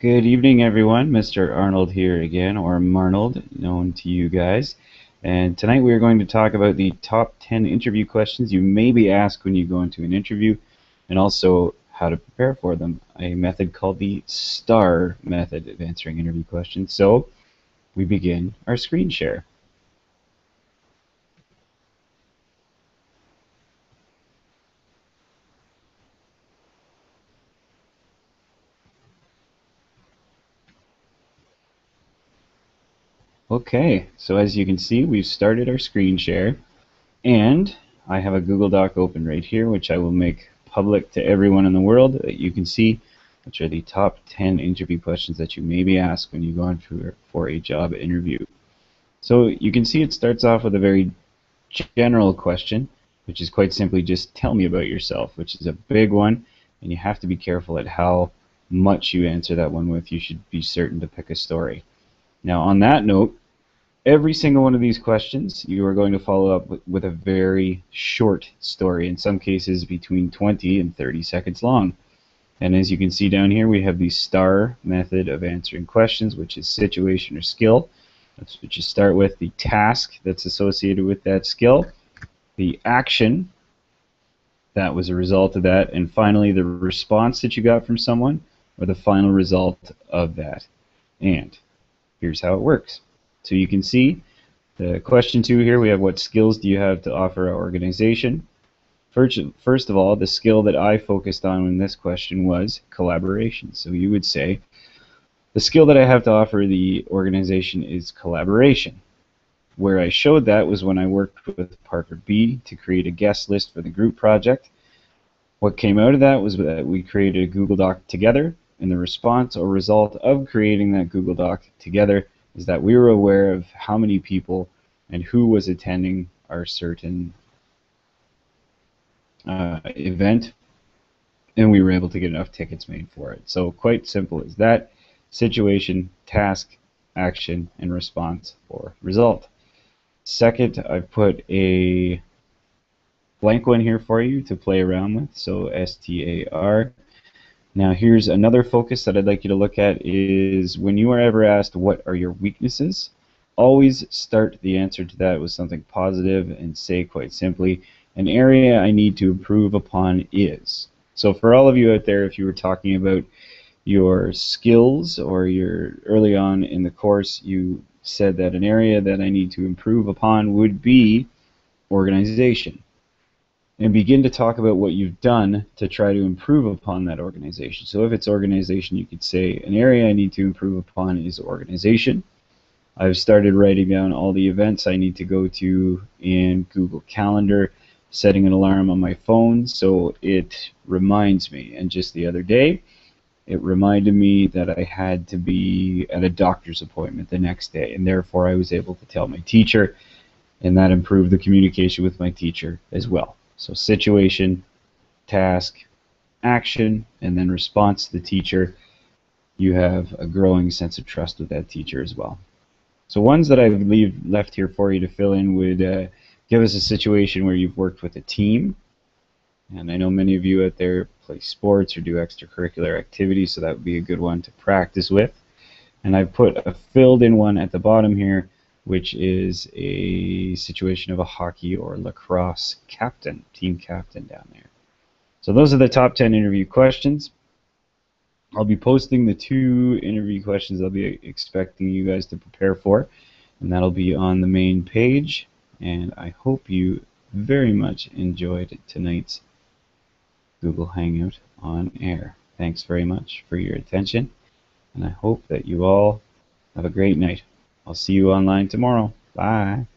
Good evening, everyone. Mr. Arnold here again, or Marnold, known to you guys. And tonight we are going to talk about the top 10 interview questions you may be asked when you go into an interview, and also how to prepare for them. A method called the STAR method of answering interview questions. So we begin our screen share. Okay, so as you can see, we've started our screen share. And I have a Google Doc open right here, which I will make public to everyone in the world that you can see, which are the top 10 interview questions that you may be asked when you go on for a job interview. So you can see it starts off with a very general question, which is quite simply just tell me about yourself, which is a big one, and you have to be careful at how much you answer that one with. You should be certain to pick a story. Now, on that note, every single one of these questions, you are going to follow up with a very short story, in some cases between 20 and 30 seconds long. And as you can see down here, we have the STAR method of answering questions, which is situation or skill. That's what you start with, the task that's associated with that skill, the action that was a result of that, and finally the response that you got from someone, or the final result of that. And here's how it works. So you can see the question 2 here, we have what skills do you have to offer our organization? First of all, the skill that I focused on in this question was collaboration. So you would say, the skill that I have to offer the organization is collaboration. Where I showed that was when I worked with Parker B to create a guest list for the group project. What came out of that was that we created a Google Doc together, and the response or result of creating that Google Doc together is that we were aware of how many people and who was attending our certain event, and we were able to get enough tickets made for it. So quite simple as that. Situation, task, action, and response or result. Second, I've put a blank one here for you to play around with, so STAR. Now here's another focus that I'd like you to look at is when you are ever asked what are your weaknesses, always start the answer to that with something positive and say quite simply, an area I need to improve upon is. So for all of you out there, if you were talking about your skills or your early on in the course, you said that an area that I need to improve upon would be organization. And begin to talk about what you've done to try to improve upon that organization. So if it's organization, you could say, an area I need to improve upon is organization. I've started writing down all the events I need to go to in Google Calendar, setting an alarm on my phone so it reminds me. And just the other day, it reminded me that I had to be at a doctor's appointment the next day, and therefore I was able to tell my teacher, and that improved the communication with my teacher as well. So situation, task, action, and then response to the teacher. You have a growing sense of trust with that teacher as well. So ones that I've left here for you to fill in would give us a situation where you've worked with a team. And I know many of you out there play sports or do extracurricular activities, so that would be a good one to practice with. And I've put a filled in one at the bottom here, which is a situation of a hockey or lacrosse captain, team captain down there. So those are the top 10 interview questions. I'll be posting the 2 interview questions I'll be expecting you guys to prepare for, and that'll be on the main page. And I hope you very much enjoyed tonight's Google Hangout on air. Thanks very much for your attention, and I hope that you all have a great night. I'll see you online tomorrow. Bye.